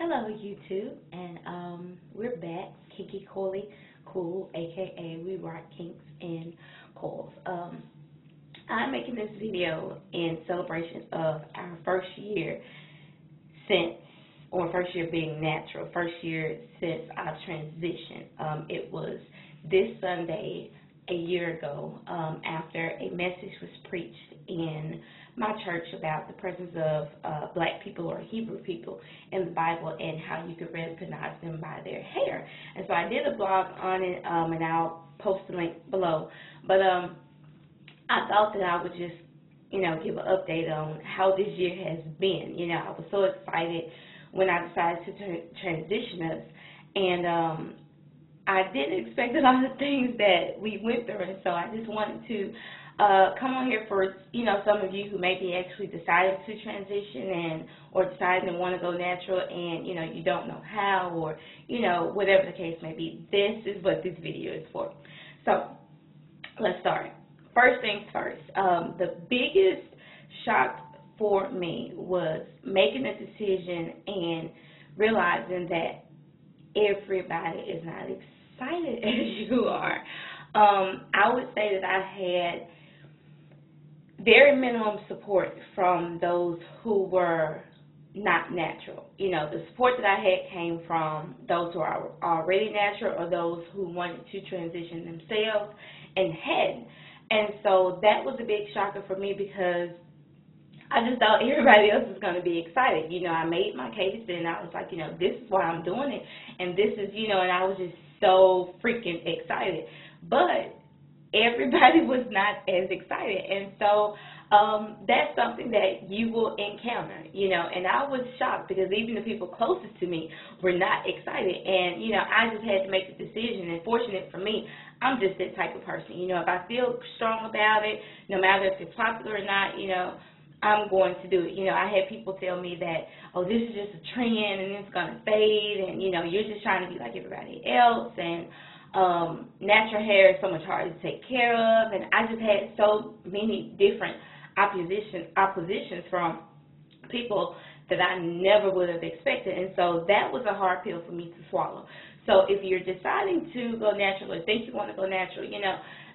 Hello, YouTube, and we're back. Kiki Cooley, Cool, aka We Rock Kinks and Coils. I'm making this video in celebration of our first year since, or first year being natural, first year since our transition. It was this Sunday a year ago after a message was preached in my church about the presence of black people or Hebrew people in the Bible and how you could recognize them by their hair. And so I did a blog on it, and I'll post the link below. But I thought that I would just, give an update on how this year has been. I was so excited when I decided to transition us, and I didn't expect a lot of things that we went through, and so I just wanted to come on here for, some of you who maybe actually decided to transition or decided to want to go natural and, you don't know how or, whatever the case may be. This is what this video is for. So let's start. First things first, the biggest shock for me was making a decision and realizing that everybody is not excited as you are. I would say that I had very minimum support from those who were not natural. The support that I had came from those who are already natural or those who wanted to transition themselves and hadn't. And so that was a big shocker for me because I just thought everybody else was going to be excited. I made my case and I was like, this is why I'm doing it. And this is, and I was just so freaking excited. But everybody was not as excited, and so that's something that you will encounter, and I was shocked because even the people closest to me were not excited, and, I just had to make a decision, and fortunate for me, I'm just that type of person, if I feel strong about it, no matter if it's popular or not, I'm going to do it. I had people tell me that, oh, this is just a trend, and it's going to fade, and, you're just trying to be like everybody else, and natural hair is so much harder to take care of, and I just had so many different oppositions from people that I never would have expected, and so that was a hard pill for me to swallow. So if you're deciding to go natural or think you want to go natural,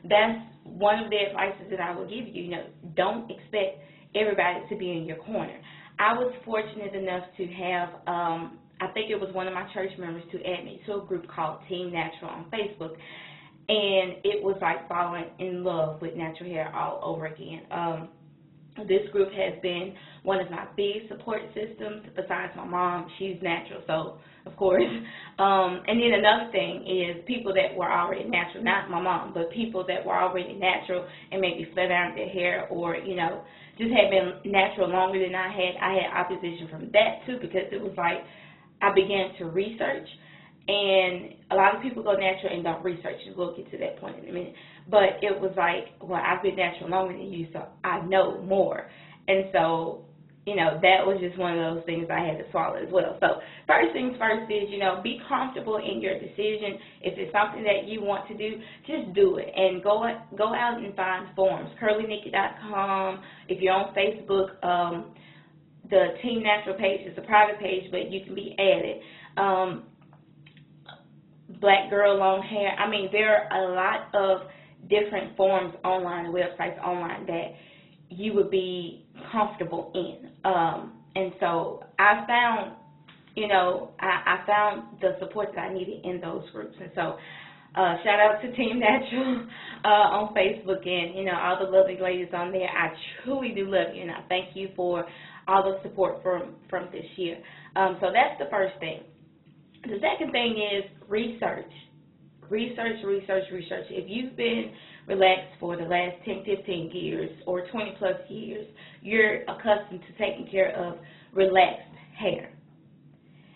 that's one of the advices that I will give you. Don't expect everybody to be in your corner. I was fortunate enough to have I think it was one of my church members to add me to a group called Team Natural on Facebook, and it was like falling in love with natural hair all over again. This group has been one of my big support systems. Besides my mom, she's natural, so of course. And then another thing is people that were already natural, not my mom, but people that were already natural and maybe flat ironed their hair or, just had been natural longer than I had opposition from that too, because it was like I began to research, and a lot of people go natural and don't research, and we'll get to that point in a minute. But it was like, well, I've been natural longer than you, so I know more. And so, that was just one of those things I had to swallow as well. So first things first is, be comfortable in your decision. If it's something that you want to do, just do it. And go out and find forums. CurlyNikki.com. If you're on Facebook, the Team Natural page is a private page, but you can be added. Black Girl Long Hair. I mean, there are a lot of different forums online and websites online that you would be comfortable in. And so I found, I found the support that I needed in those groups. And so shout out to Team Natural on Facebook and, all the lovely ladies on there. I truly do love you, and I thank you for all the support from this year. So that's the first thing. The second thing is research. Research. If you've been relaxed for the last 10, 15 years or 20 plus years, you're accustomed to taking care of relaxed hair.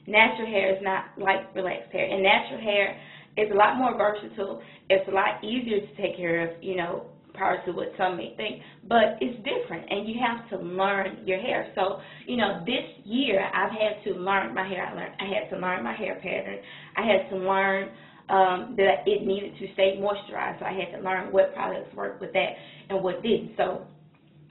Natural hair is not like relaxed hair, and natural hair is a lot more versatile. It's a lot easier to take care of, prior to what some may think, but it's different, and you have to learn your hair. So, this year I've had to learn my hair. I had to learn my hair pattern. I had to learn that it needed to stay moisturized, so I had to learn what products work with that and what didn't. So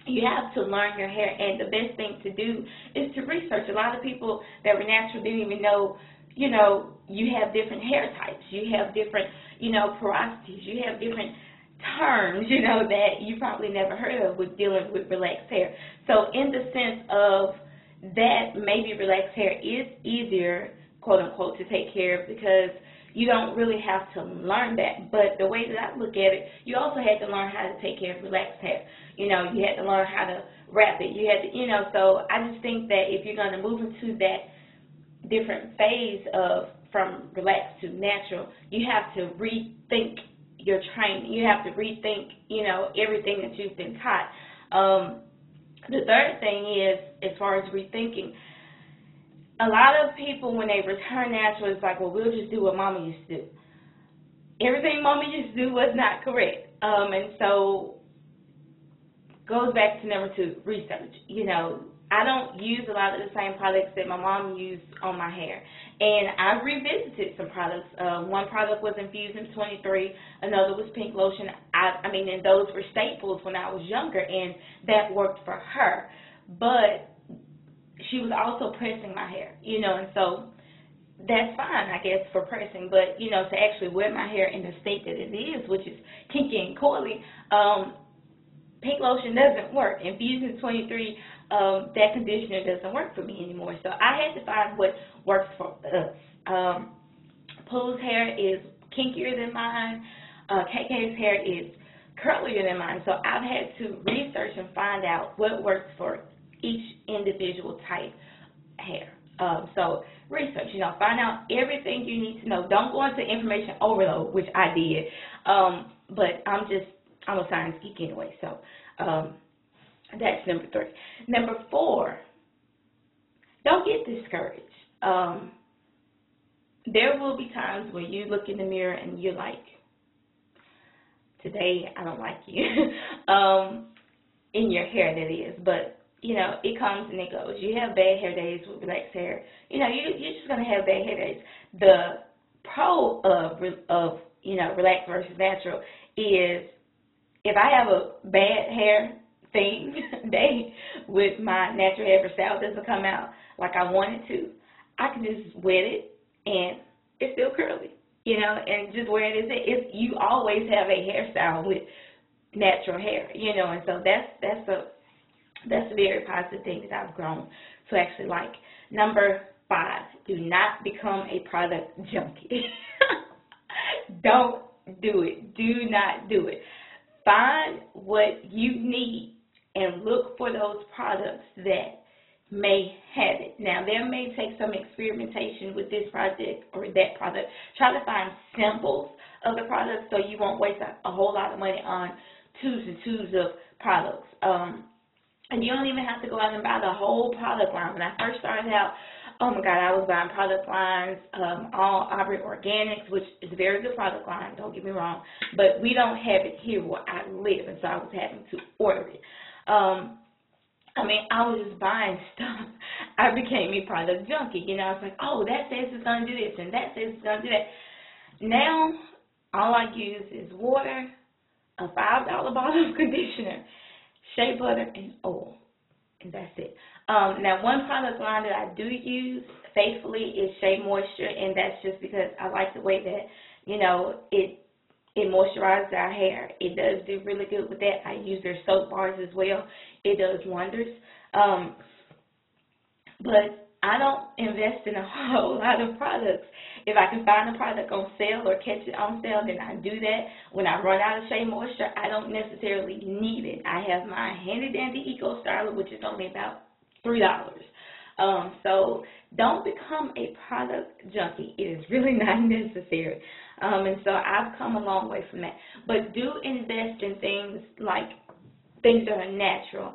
You have to learn your hair, and the best thing to do is to research. A lot of people that were natural didn't even know, you have different hair types. You have different, porosities. You have different terms, that you probably never heard of with dealing with relaxed hair. So in the sense of that, maybe relaxed hair is easier, quote unquote, to take care of because you don't really have to learn that. But the way that I look at it, you also had to learn how to take care of relaxed hair. You had to learn how to wrap it. You had to, so I just think that if you're going to move into that different phase of from relaxed to natural, you have to rethink your training. You have to rethink, everything that you've been taught. The third thing is, as far as rethinking, a lot of people, when they return natural, it's like, well, we'll just do what Mama used to do. Everything Mama used to do was not correct. And so goes back to number 2, research. I don't use a lot of the same products that my mom used on my hair. And I've revisited some products. One product was Infusion 23, another was Pink Lotion. And those were staples when I was younger, and that worked for her. But she was also pressing my hair, and so that's fine, I guess, for pressing. But, to actually wear my hair in the state that it is, which is kinky and coily, Pink Lotion doesn't work. Infusion 23, that conditioner doesn't work for me anymore. So I had to find what works for us. Pooh's hair is kinkier than mine. KK's hair is curlier than mine. So I've had to research and find out what works for each individual type hair. So research, find out everything you need to know. Don't go into information overload, which I did. But I'm a science geek anyway, so that's number 3. Number 4, don't get discouraged. There will be times where you look in the mirror and you're like, today I don't like you. In your hair, that is. But, it comes and it goes. You have bad hair days with relaxed hair. You're just going to have bad hair days. The pro of relaxed versus natural is, if I have a bad hair day with my natural hair, if style doesn't come out like I want it to, I can just wet it and it's still curly, and just wear it as it is. You always have a hairstyle with natural hair, and so that's a very positive thing that I've grown to actually like. Number 5, do not become a product junkie. Don't do it. Do not do it. Find what you need and look for those products that may have it. Now, there may take some experimentation with this project or that product. Try to find samples of the product so you won't waste a whole lot of money on tubes and tubes of products. And you don't even have to go out and buy the whole product line. When I first started out, oh my God, I was buying product lines, all Aubrey Organics, which is a very good product line, don't get me wrong, but we don't have it here where I live, and so I was having to order it. I was just buying stuff. I became a product junkie. I was like, oh, that says it's going to do this, and that says it's going to do that. Now, all I use is water, a $5 bottle of conditioner, shea butter, and oil, and that's it. Now, one product line that I do use faithfully is Shea Moisture, and that's just because I like the way that, it moisturizes our hair. It does do really good with that. I use their soap bars as well. It does wonders. But I don't invest in a whole lot of products. If I can find a product on sale or catch it on sale, then I do that. When I run out of Shea Moisture, I don't necessarily need it. I have my handy dandy Eco Styler, which is only about $3. So don't become a product junkie. It is really not necessary. And so I've come a long way from that. But do invest in things like things that are natural.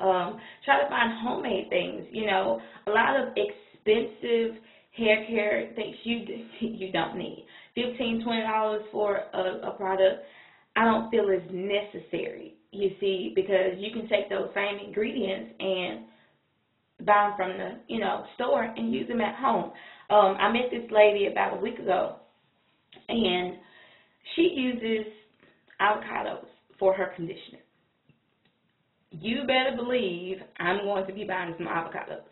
Try to find homemade things. A lot of expensive hair care things you don't need. $15, $20 for a product I don't feel is necessary, you see, because you can take those same ingredients and buy them from the, store and use them at home. I met this lady about a week ago, and she uses avocados for her conditioner. you better believe I'm going to be buying some avocados.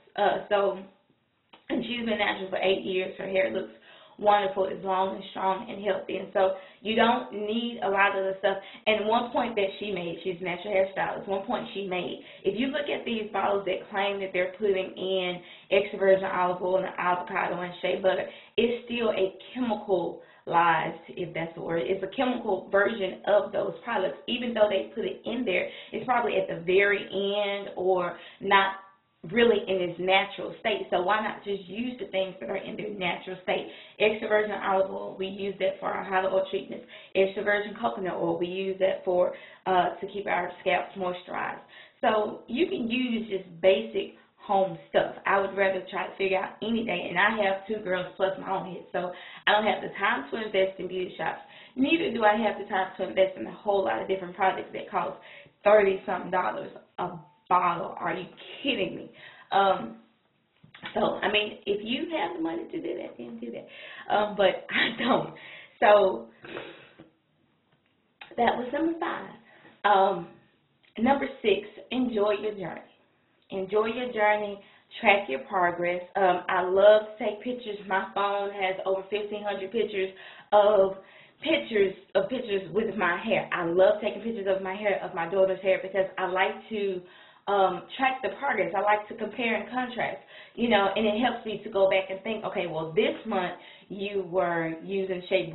And she's been natural for 8 years. Her hair looks wonderful. It's long and strong and healthy. And so you don't need a lot of the stuff. And one point that she made, she's a natural hairstylist, one point she made, if you look at these bottles that claim that they're putting in extra virgin olive oil and avocado and shea butter, it's still a chemicalized, if that's the word, it's a chemical version of those products. Even though they put it in there, it's probably at the very end or not really in its natural state. So why not just use the things that are in their natural state? Extra virgin olive oil, we use that for our hot oil treatments. Extra virgin coconut oil, we use that for to keep our scalps moisturized. So you can use just basic home stuff. I would rather try to figure out any day, and I have 2 girls plus my own head, so I don't have the time to invest in beauty shops. Neither do I have the time to invest in a whole lot of different products that cost $30-something a bottle. Are you kidding me? So, I mean, if you have the money to do that, then do that. But I don't. So, that was number 5. Number 6, enjoy your journey. Enjoy your journey. Track your progress. I love to take pictures. My phone has over 1,500 pictures with my hair. I love taking pictures of my hair, of my daughter's hair, because I like to track the progress. I like to compare and contrast, and it helps me to go back and think, okay, well, this month you were using shea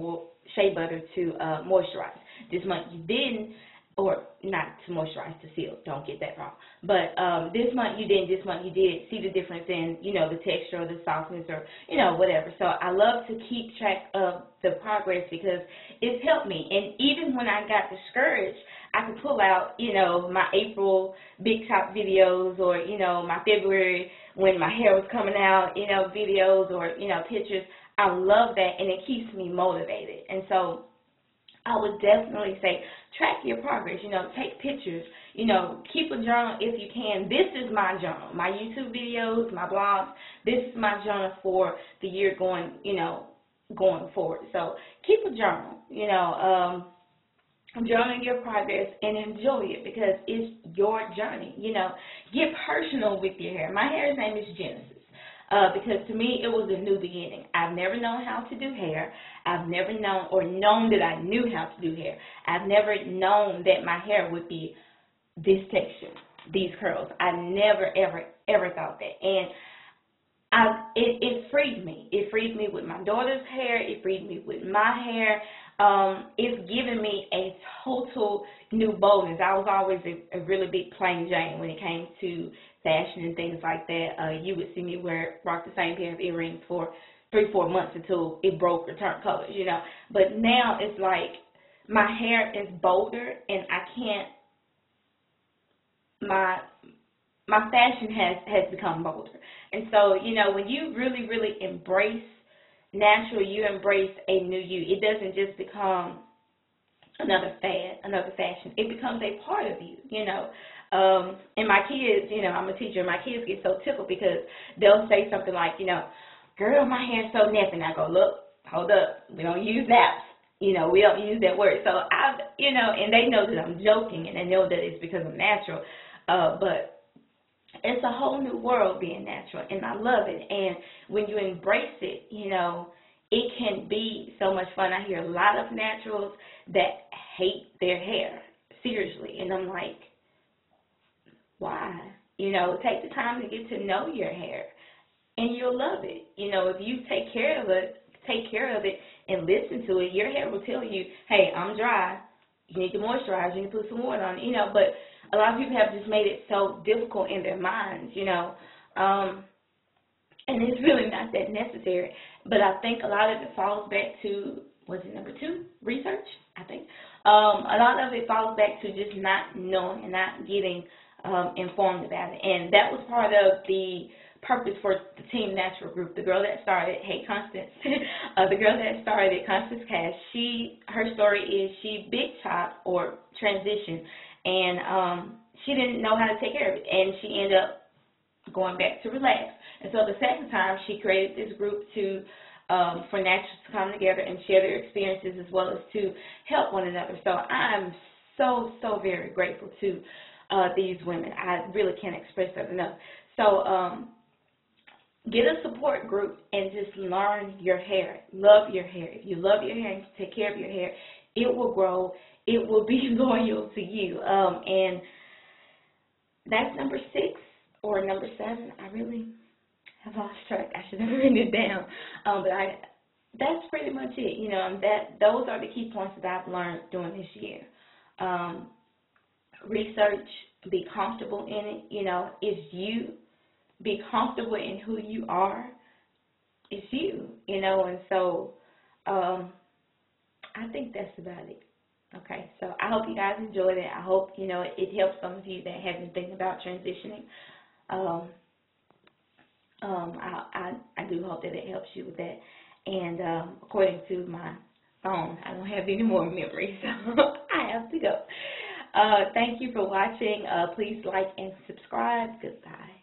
butter to moisturize. This month you didn't, or not to moisturize, to seal. Don't get that wrong. But this month you didn't, this month you did. See the difference in, the texture or the softness or, whatever. So I love to keep track of the progress because it's helped me. And even when I got discouraged, I could pull out, my April big top videos or, my February when my hair was coming out, videos or, pictures. I love that, and it keeps me motivated. And so I would definitely say track your progress, take pictures, keep a journal if you can. This is my journal, my YouTube videos, my blogs. This is my journal for the year going forward. So keep a journal, journal your progress and enjoy it because it's your journey. Get personal with your hair. My hair's name is Genesis. Because to me, it was a new beginning. I've never known how to do hair. I've never known that I knew how to do hair. I've never known that my hair would be this texture, these curls. I never, ever, ever thought that. And it freed me. It freed me with my daughter's hair. It freed me with my hair. It's given me a total new boldness. I was always a really big plain Jane when it came to fashion and things like that. You would see me rock the same pair of earrings for 3-4 months until it broke or turned colors, But now it's like my hair is bolder and my fashion has become bolder. And so, when you really, really embrace natural, you embrace a new you. It doesn't just become another fad, another fashion. It becomes a part of you, And my kids, I'm a teacher, and my kids get so tickled because they'll say something like, girl, my hair's so nappy. And I go, look, hold up. We don't use naps. We don't use that word. So and they know that I'm joking, and they know that it's because I'm natural. But it's a whole new world being natural, and I love it. And when you embrace it, it can be so much fun. I hear a lot of naturals that hate their hair, seriously. And I'm like, why? Take the time to get to know your hair, and you'll love it. If you take care of it and listen to it, your hair will tell you, hey, I'm dry. You need to moisturize. You need to put some water on it. But a lot of people have just made it so difficult in their minds, and it's really not that necessary. But I think a lot of it falls back to, was it number 2, research, I think. A lot of it falls back to just not knowing and not getting informed about it. And that was part of the purpose for the Team Natural group. The girl that started, hey, Constance, the girl that started, Constance Cash, her story is she big chopped or transitioned, and she didn't know how to take care of it, and she ended up going back to relax. And so the second time, she created this group for naturals to come together and share their experiences as well as to help one another. So I'm so, so very grateful to these women. I really can't express that enough. So get a support group and just learn your hair. Love your hair. If you love your hair and take care of your hair, it will grow. It will be loyal to you. And that's number 6 or number 7. I really have lost track. I should have written it down. That's pretty much it. You know, those are the key points that I've learned during this year. Research, be comfortable in it. You know, it's you. Be comfortable in who you are. It's you, you know, and so I think that's about it. Okay, so I hope you guys enjoyed it. I hope, you know, it helps some of you that have been thinking about transitioning. I do hope that it helps you with that. And according to my phone, I don't have any more memory, so I have to go. Thank you for watching. Please like and subscribe. Goodbye.